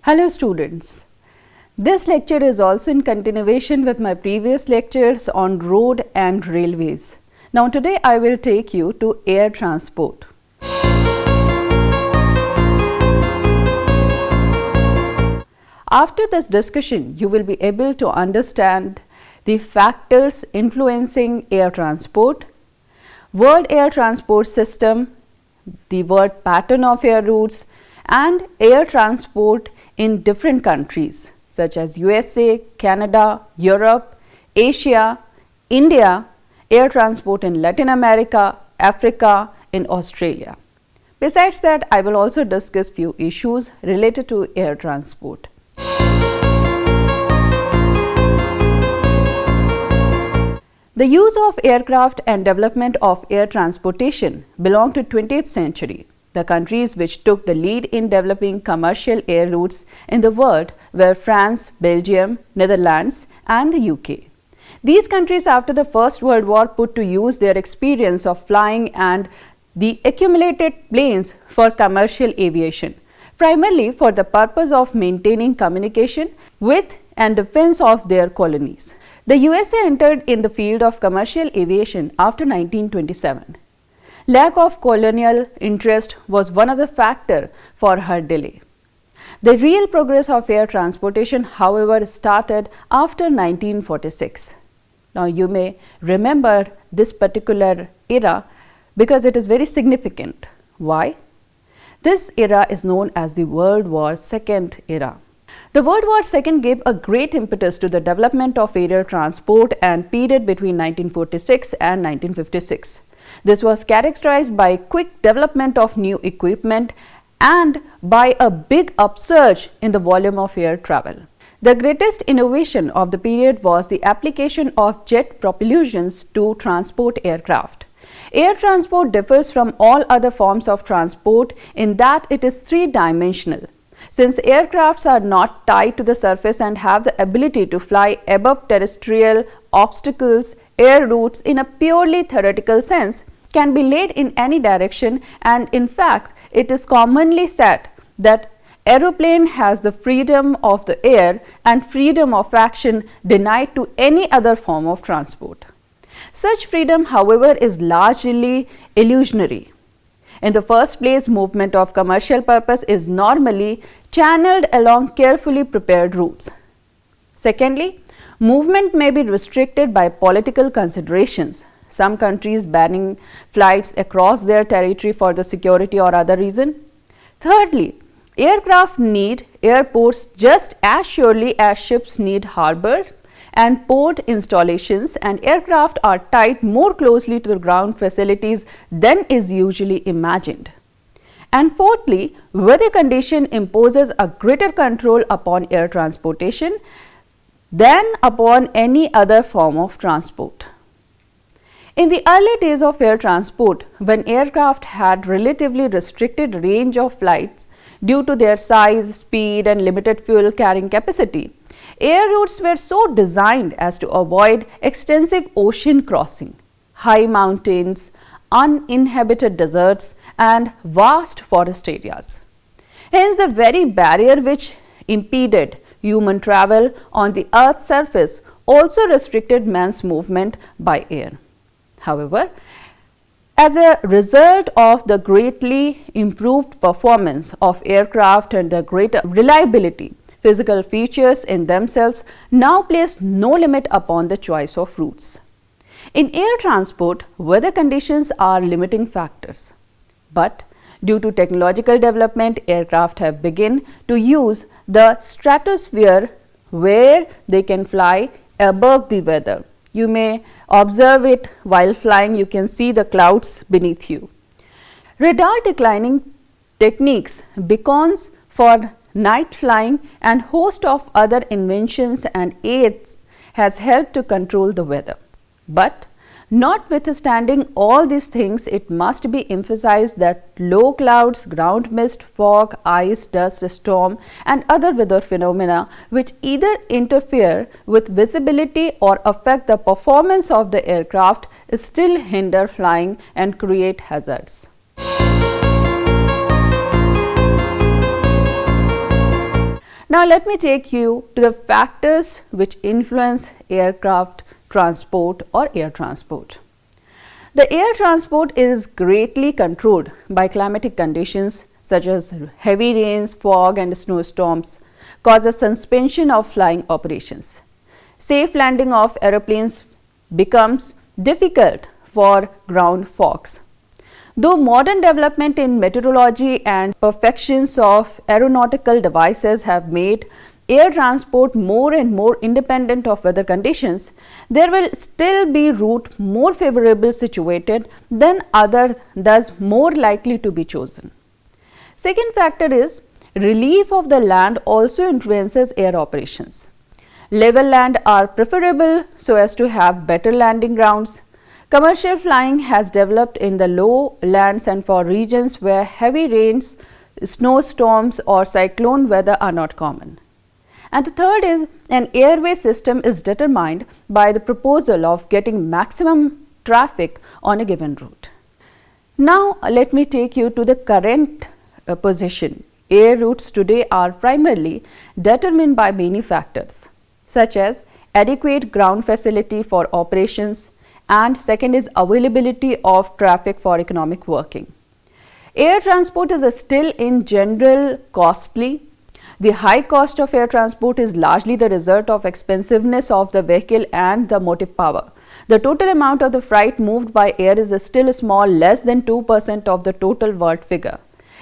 Hello students, this lecture is also in continuation with my previous lectures on road and railways. Now today I will take you to air transport. After this discussion, you will be able to understand the factors influencing air transport, World Air Transport System, the world pattern of air routes, and air transport in different countries such as USA, Canada, Europe, Asia, India, air transport in Latin America, Africa, and Australia. Besides that, I will also discuss few issues related to air transport. The use of aircraft and development of air transportation belong to 20th century. The countries which took the lead in developing commercial air routes in the world were France, Belgium, Netherlands, and the UK. These countries after the First World War put to use their experience of flying and the accumulated planes for commercial aviation, primarily for the purpose of maintaining communication with and defense of their colonies. The USA entered in the field of commercial aviation after 1927. Lack of colonial interest was one of the factors for her delay. The real progress of air transportation, however, started after 1946. Now you may remember this particular era because it is very significant. Why? This era is known as the World War II era. The World War II gave a great impetus to the development of aerial transport and period between 1946 and 1956. This was characterized by quick development of new equipment and by a big upsurge in the volume of air travel. The greatest innovation of the period was the application of jet propulsions to transport aircraft. Air transport differs from all other forms of transport in that it is three-dimensional. Since aircrafts are not tied to the surface and have the ability to fly above terrestrial obstacles, air routes in a purely theoretical sense can be laid in any direction, and in fact it is commonly said that aeroplane has the freedom of the air and freedom of action denied to any other form of transport. Such freedom, however, is largely illusionary. In the first place, movement of commercial purpose is normally channeled along carefully prepared routes. Secondly, movement may be restricted by political considerations, some countries banning flights across their territory for the security or other reason. Thirdly, aircraft need airports just as surely as ships need harbors and port installations, and aircraft are tied more closely to the ground facilities than is usually imagined. And fourthly, weather condition imposes a greater control upon air transportation than upon any other form of transport. In the early days of air transport, when aircraft had relatively restricted range of flights due to their size, speed, and limited fuel carrying capacity, air routes were so designed as to avoid extensive ocean crossing, high mountains, uninhabited deserts, and vast forest areas. Hence, the very barrier which impeded human travel on the Earth's surface also restricted man's movement by air. However, as a result of the greatly improved performance of aircraft and the greater reliability, physical features in themselves now place no limit upon the choice of routes. In air transport, weather conditions are limiting factors. But due to technological development, aircraft have begun to use the stratosphere where they can fly above the weather. You may observe it while flying, you can see the clouds beneath you. Radar declining techniques, beacons for night flying, and host of other inventions and aids has helped to control the weather. But notwithstanding all these things, it must be emphasized that low clouds, ground mist, fog, ice, dust, storm, and other weather phenomena which either interfere with visibility or affect the performance of the aircraft still hinder flying and create hazards. Now let me take you to the factors which influence aircraft transport or air transport. The air transport is greatly controlled by climatic conditions such as heavy rains, fog and snowstorms causes suspension of flying operations. Safe landing of aeroplanes becomes difficult for ground fogs. Though modern development in meteorology and perfections of aeronautical devices have made air transport more and more independent of weather conditions, there will still be route more favorable situated than other, thus more likely to be chosen. Second factor is relief of the land also influences air operations. Level land are preferable so as to have better landing grounds. Commercial flying has developed in the lowlands and for regions where heavy rains, snowstorms or cyclone weather are not common. And the third is an airway system is determined by the proposal of getting maximum traffic on a given route. Now let me take you to the current position. Air routes today are primarily determined by many factors such as adequate ground facility for operations, and second is availability of traffic for economic working. Air transport is still in general costly. The high cost of air transport is largely the result of expensiveness of the vehicle and the motive power. The total amount of the freight moved by air is still small, less than 2% of the total world figure.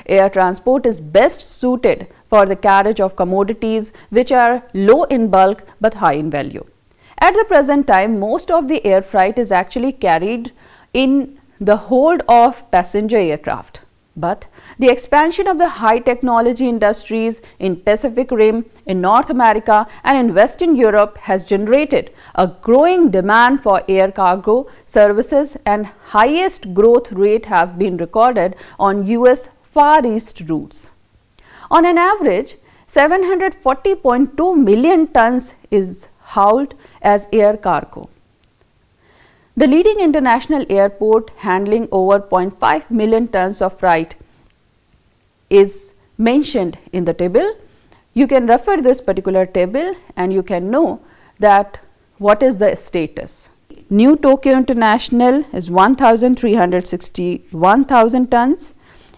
Air transport is best suited for the carriage of commodities which are low in bulk but high in value. At the present time, most of the air freight is actually carried in the hold of passenger aircraft. But the expansion of the high technology industries in Pacific Rim, in North America and in Western Europe has generated a growing demand for air cargo services, and highest growth rate have been recorded on US Far East routes. On an average, 740.2 million tons is hauled as air cargo. The leading international airport handling over 0.5 million tons of freight is mentioned in the table. You can refer this particular table and you can know that what is the status. New Tokyo International is 1,361,000 tons,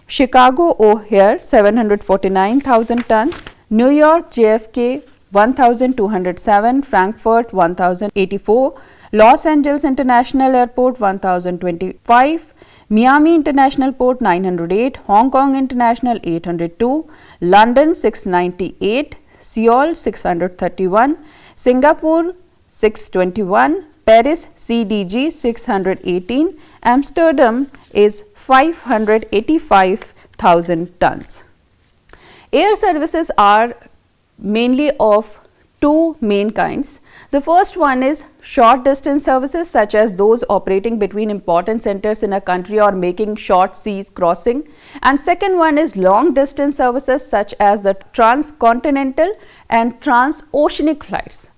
Chicago O'Hare 749,000 tons, New York JFK 1,207, Frankfurt 1,084, Los Angeles International Airport 1,025, Miami International Port 908, Hong Kong International 802, London 698, Seoul 631, Singapore 621, Paris CDG 618, Amsterdam is 585,000 tons. Air services are mainly of two main kinds. The first one is short distance services such as those operating between important centers in a country or making short seas crossing, and second one is long distance services such as the transcontinental and transoceanic flights.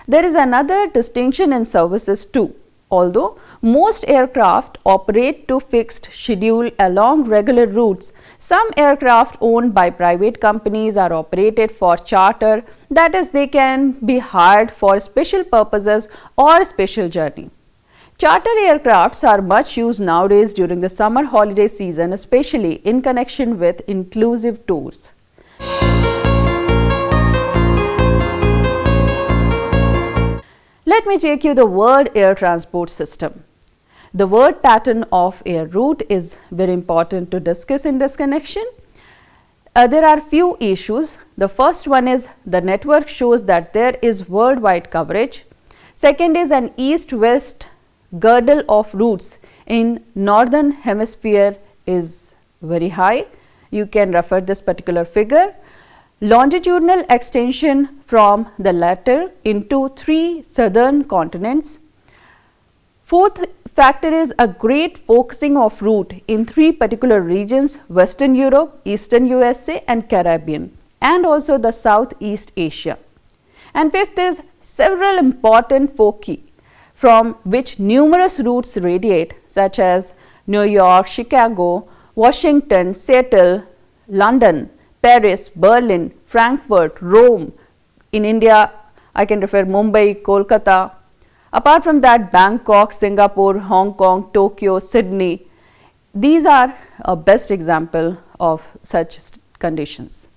There is another distinction in services too. Although most aircraft operate to fixed schedule along regular routes, some aircraft owned by private companies are operated for charter, that is, they can be hired for special purposes or special journey. Charter aircrafts are much used nowadays during the summer holiday season, especially in connection with inclusive tours. Let me take you the word air transport system. The word pattern of air route is very important to discuss in this connection. There are few issues. The first one is the network shows that there is worldwide coverage. Second is an east-west girdle of routes in northern hemisphere is very high. You can refer this particular figure. Longitudinal extension from the latter into 3 southern continents. Fourth factor is a great focusing of route in 3 particular regions: Western Europe, Eastern USA and Caribbean, and also the Southeast Asia. And fifth is several important foci from which numerous routes radiate, such as New York, Chicago, Washington, Seattle, London, Paris, Berlin, Frankfurt, Rome. In India, I can refer Mumbai, Kolkata. Apart from that, Bangkok, Singapore, Hong Kong, Tokyo, Sydney. These are a best example of such conditions.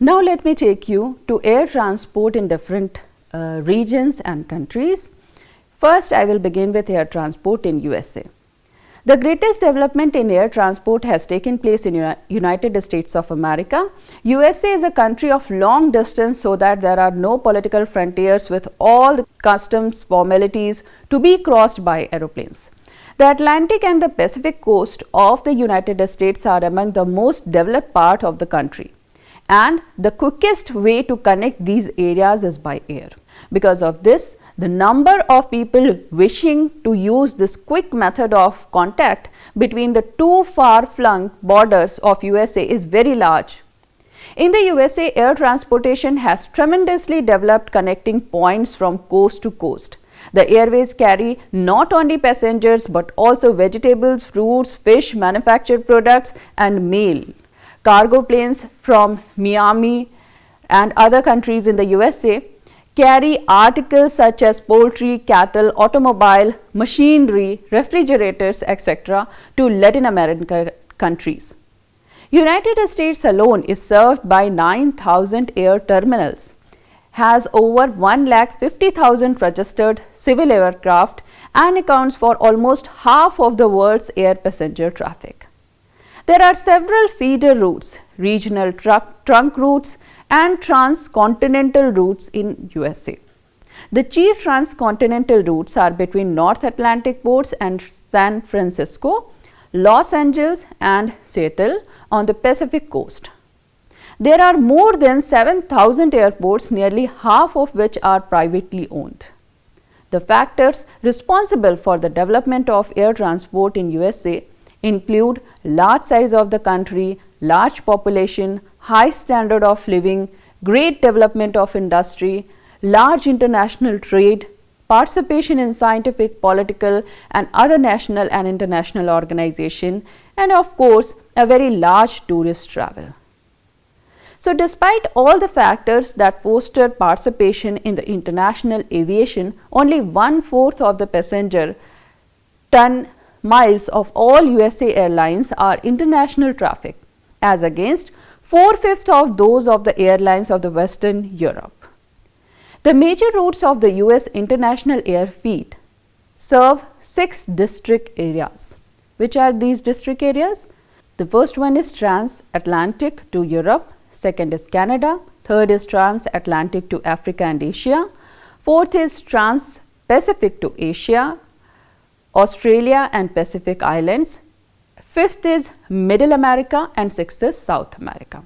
Now let me take you to air transport in different regions and countries. First, I will begin with air transport in USA. The greatest development in air transport has taken place in United States of America. USA is a country of long distance, so that there are no political frontiers with all the customs formalities to be crossed by aeroplanes. The Atlantic and the Pacific coast of the United States are among the most developed part of the country. And the quickest way to connect these areas is by air. Because of this, the number of people wishing to use this quick method of contact between the two far-flung borders of USA is very large. In the USA, air transportation has tremendously developed connecting points from coast to coast. The airways carry not only passengers but also vegetables, fruits, fish, manufactured products and mail. Cargo planes from Miami and other countries in the USA carry articles such as poultry, cattle, automobile, machinery, refrigerators, etc. to Latin American countries. United States alone is served by 9,000 air terminals, has over 150,000 registered civil aircraft and accounts for almost half of the world's air passenger traffic. There are several feeder routes, regional trunk routes and transcontinental routes in USA. The chief transcontinental routes are between North Atlantic ports and San Francisco, Los Angeles and Seattle on the Pacific coast. There are more than 7,000 airports, nearly half of which are privately owned. The factors responsible for the development of air transport in USA include large size of the country, large population, high standard of living, great development of industry, large international trade, participation in scientific, political and other national and international organizations, and of course a very large tourist travel. So despite all the factors that foster participation in the international aviation, only 1/4 of the passenger ton miles of all USA airlines are international traffic, as against 4/5 of those of the airlines of the Western Europe. The major routes of the US international air fleet serve 6 district areas. Which are these district areas? The first one is transatlantic to Europe, second is Canada, third is transatlantic to Africa and Asia, fourth is trans-Pacific to Asia, Australia and Pacific Islands, fifth is Middle America and sixth is South America.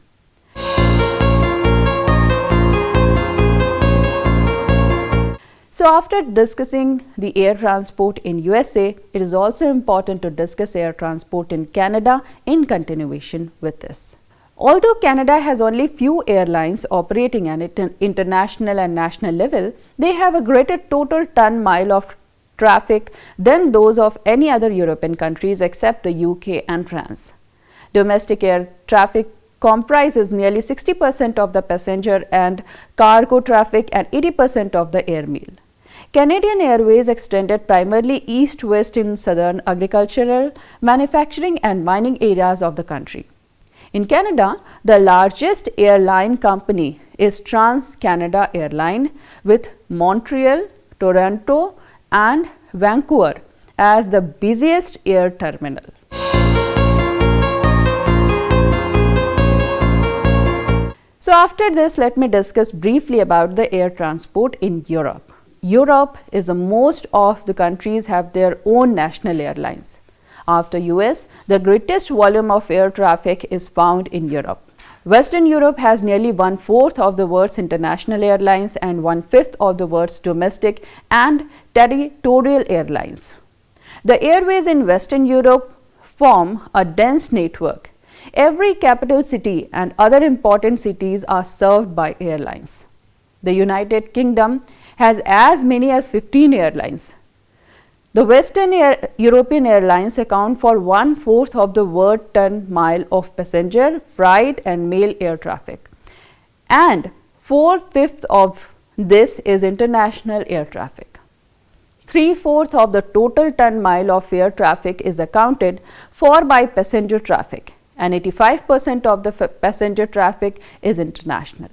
So after discussing the air transport in USA, it is also important to discuss air transport in Canada in continuation with this. Although Canada has only few airlines operating at an international and national level, they have a greater total ton mile of traffic than those of any other European countries except the UK and France. Domestic air traffic comprises nearly 60% of the passenger and cargo traffic and 80% of the air mail. Canadian Airways extended primarily east-west in southern agricultural, manufacturing and mining areas of the country. In Canada, the largest airline company is Trans-Canada Airline with Montreal, Toronto and Vancouver as the busiest air terminal. So after this, let me discuss briefly about the air transport in Europe. Europe is the most of the countries have their own national airlines. After US, the greatest volume of air traffic is found in Europe. Western Europe has nearly 1/4 of the world's international airlines and 1/5 of the world's domestic and territorial airlines. The airways in Western Europe form a dense network. Every capital city and other important cities are served by airlines. The United Kingdom has as many as 15 airlines. The Western European airlines account for 1/4 of the world ton-mile of passenger, freight and mail air traffic, and 4/5 of this is international air traffic. 3/4 of the total ton-mile of air traffic is accounted for by passenger traffic, and 85% of the passenger traffic is international.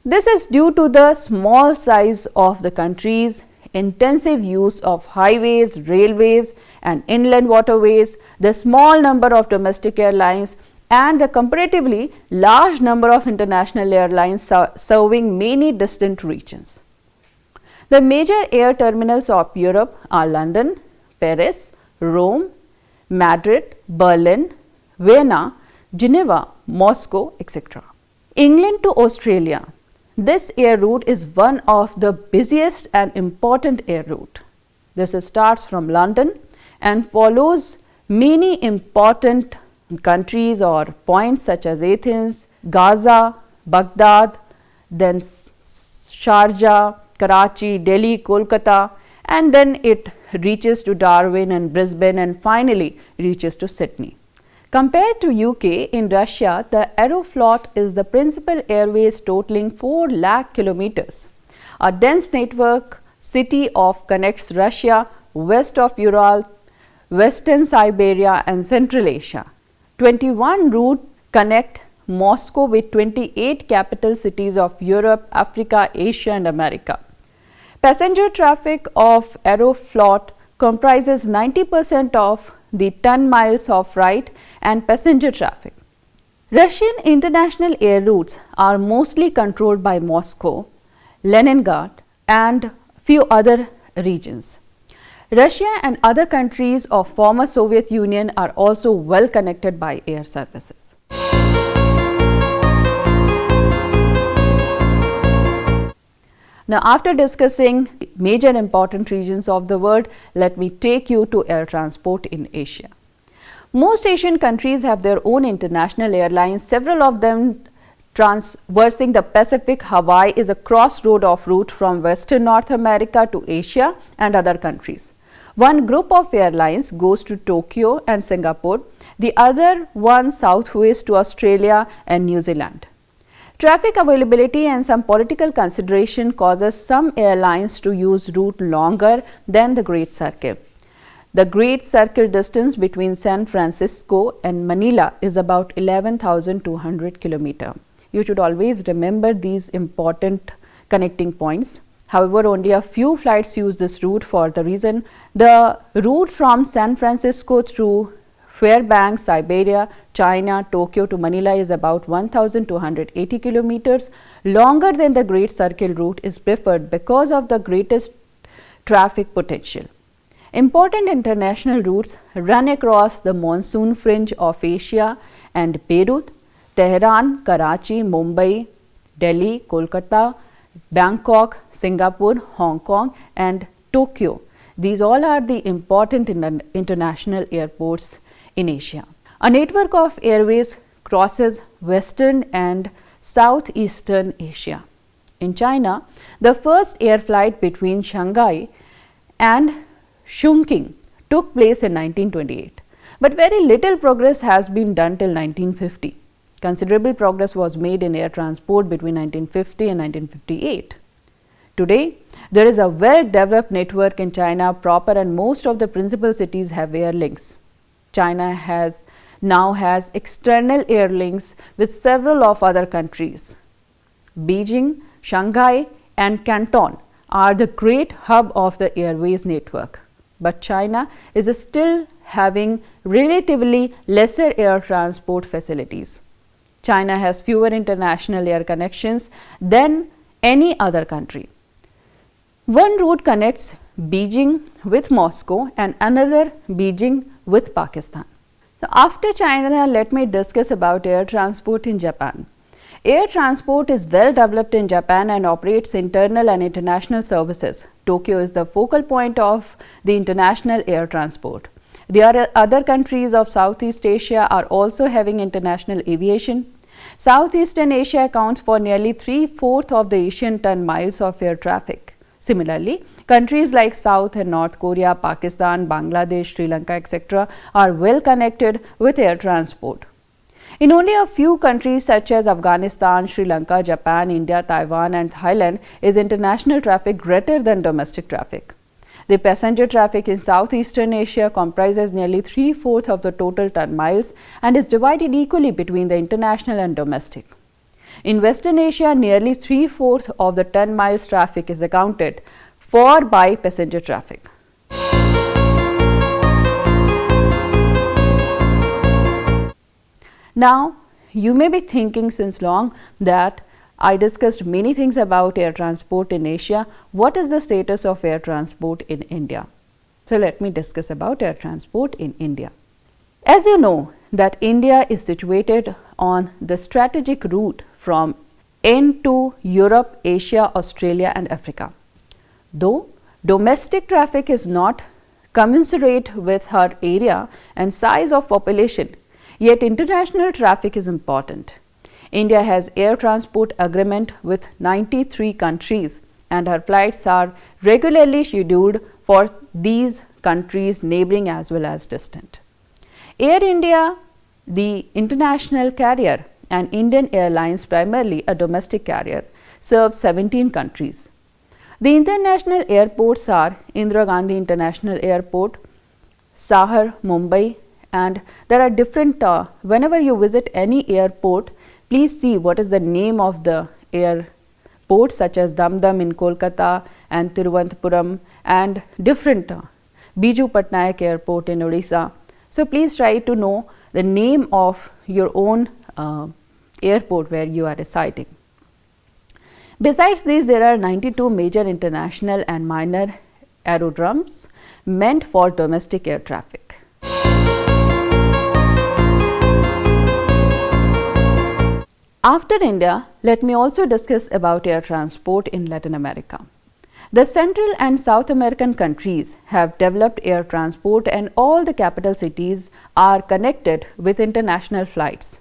This is due to the small size of the country's intensive use of highways, railways and inland waterways, the small number of domestic airlines and the comparatively large number of international airlines serving many distant regions. The major air terminals of Europe are London, Paris, Rome, Madrid, Berlin, Vienna, Geneva, Moscow, etc. England to Australia. This air route is one of the busiest and important air route. This starts from London and follows many important countries or points such as Athens, Gaza, Baghdad, then Sharjah, Karachi, Delhi, Kolkata, and then it reaches to Darwin and Brisbane and finally reaches to Sydney. Compared to UK, in Russia, the Aeroflot is the principal airways totaling 4 lakh kilometers. A dense network city of connects Russia, west of Urals, western Siberia and Central Asia. 21 routes connect Moscow with 28 capital cities of Europe, Africa, Asia and America. Passenger traffic of Aeroflot comprises 90% of the ton-miles of freight and passenger traffic. Russian international air routes are mostly controlled by Moscow, Leningrad and few other regions. Russia and other countries of former Soviet Union are also well connected by air services. Now, after discussing major important regions of the world, let me take you to air transport in Asia. Most Asian countries have their own international airlines, several of them traversing the Pacific. Hawaii is a crossroad of route from Western North America to Asia and other countries. One group of airlines goes to Tokyo and Singapore, the other one southwest to Australia and New Zealand. Traffic availability and some political consideration causes some airlines to use route longer than the Great Circle. The Great Circle distance between San Francisco and Manila is about 11,200 km. You should always remember these important connecting points. However, only a few flights use this route for the reason the route from San Francisco through Fairbanks, Siberia, China, Tokyo to Manila is about 1,280 kilometers longer than the Great Circle route is preferred because of the greatest traffic potential. Important international routes run across the monsoon fringe of Asia and Beirut, Tehran, Karachi, Mumbai, Delhi, Kolkata, Bangkok, Singapore, Hong Kong and Tokyo. These all are the important international airports in Asia. A network of airways crosses Western and Southeastern Asia. In China, the first air flight between Shanghai and Chongqing took place in 1928, but very little progress has been done till 1950. Considerable progress was made in air transport between 1950 and 1958. Today, there is a well-developed network in China proper and most of the principal cities have air links. China now has external air links with several of other countries. Beijing, Shanghai and Canton are the great hub of the airways network, but China is still having relatively lesser air transport facilities. China has fewer international air connections than any other country. One route connects Beijing with Moscow and another Beijing with Pakistan. So, after China, let me discuss about air transport in Japan. Air transport is well developed in Japan and operates internal and international services. Tokyo is the focal point of the international air transport. The other countries of Southeast Asia are also having international aviation. Southeastern Asia accounts for nearly 3/4 of the Asian ton miles of air traffic. Similarly, countries like South and North Korea, Pakistan, Bangladesh, Sri Lanka, etc. are well connected with air transport. In only a few countries such as Afghanistan, Sri Lanka, Japan, India, Taiwan and Thailand is international traffic greater than domestic traffic. The passenger traffic in Southeastern Asia comprises nearly 3/4 of the total ton miles and is divided equally between the international and domestic. In Western Asia, nearly 3/4 of the ton miles traffic is accounted for by passenger traffic. Now, you may be thinking since long that I discussed many things about air transport in Asia. What is the status of air transport in India? So, let me discuss about air transport in India. As you know that India is situated on the strategic route from end to Europe, Asia, Australia and Africa. Though domestic traffic is not commensurate with her area and size of population, yet international traffic is important. India has air transport agreement with 93 countries and her flights are regularly scheduled for these countries neighboring as well as distant. Air India, the international carrier, and Indian Airlines, primarily a domestic carrier, serves 17 countries. The international airports are Indira Gandhi International Airport, Sahar, Mumbai, and there are different, whenever you visit any airport, please see what is the name of the airports such as Dam in Kolkata and Tiruvanthapuram and different Biju Patnaik Airport in Odisha. So, please try to know the name of your own airport where you are residing. Besides these, there are 92 major international and minor aerodromes meant for domestic air traffic. After India, let me also discuss about air transport in Latin America. The Central and South American countries have developed air transport and all the capital cities are connected with international flights.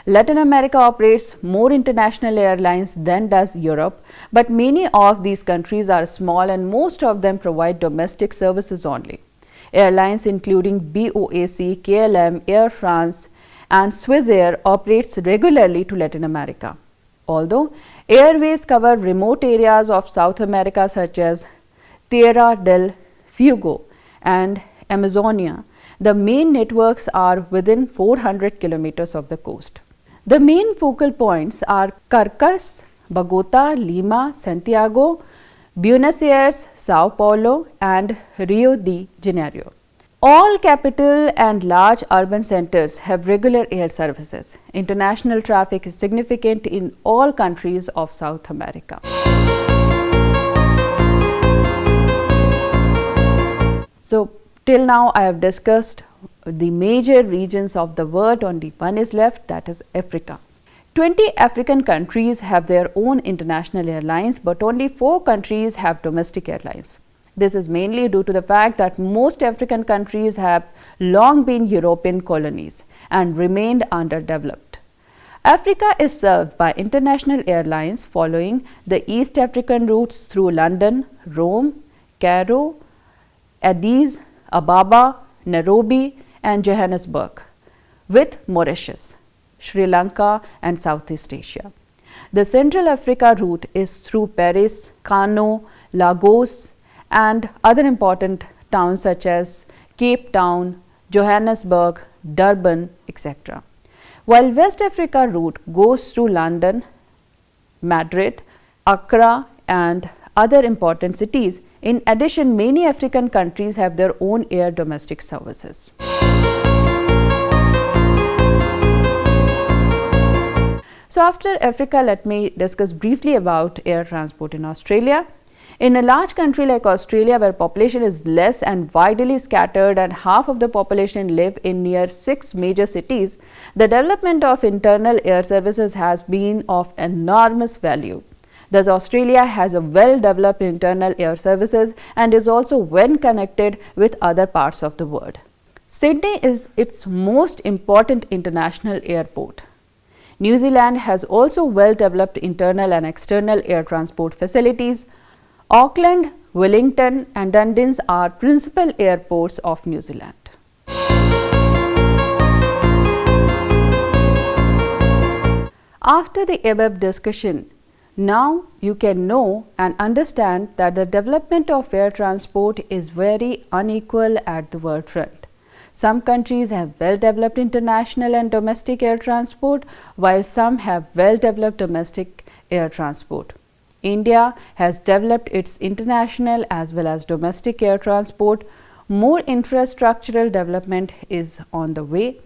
Latin America operates more international airlines than does Europe, but many of these countries are small and most of them provide domestic services only. Airlines including BOAC, KLM, Air France, and Swiss Air operates regularly to Latin America. Although Airways cover remote areas of South America such as Tierra del Fuego and Amazonia, the main networks are within 400 kilometers of the coast. The main focal points are Caracas, Bogota, Lima, Santiago, Buenos Aires, Sao Paulo, and Rio de Janeiro. All capital and large urban centers have regular air services. International traffic is significant in all countries of South America. So, till now I have discussed the major regions of the world. Only one is left, that is Africa. 20 African countries have their own international airlines, but only 4 countries have domestic airlines. This is mainly due to the fact that most African countries have long been European colonies and remained underdeveloped. Africa is served by international airlines following the East African routes through London, Rome, Cairo, Addis Ababa, Nairobi and Johannesburg, with Mauritius, Sri Lanka and Southeast Asia. The Central Africa route is through Paris, Kano, Lagos and other important towns such as Cape Town, Johannesburg, Durban, etc. While West Africa route goes through London, Madrid, Accra and other important cities. In addition, many African countries have their own air domestic services. So, after Africa, let me discuss briefly about air transport in Australia. In a large country like Australia, where population is less and widely scattered and half of the population live in near 6 major cities, the development of internal air services has been of enormous value. Thus, Australia has a well-developed internal air services and is also well connected with other parts of the world. Sydney is its most important international airport. New Zealand has also well-developed internal and external air transport facilities. Auckland, Wellington and Dunedin are principal airports of New Zealand. After the above discussion, now you can know and understand that the development of air transport is very unequal at the world front. Some countries have well-developed international and domestic air transport, while some have well-developed domestic air transport. India has developed its international as well as domestic air transport. More infrastructural development is on the way,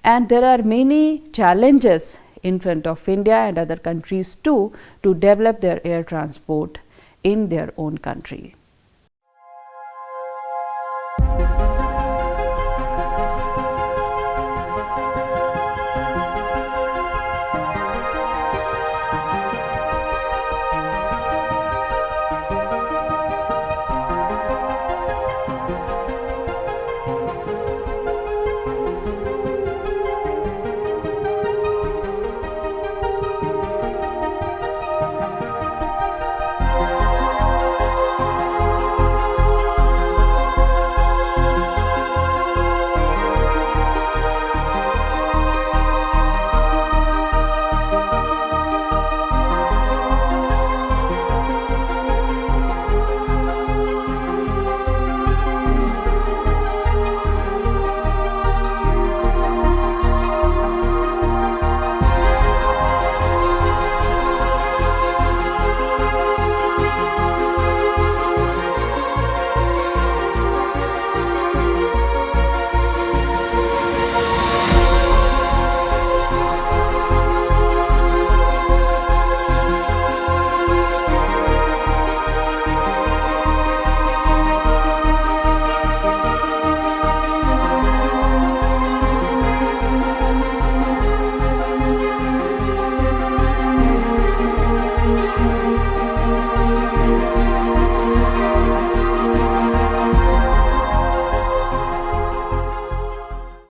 and there are many challenges in front of India and other countries too to develop their air transport in their own country.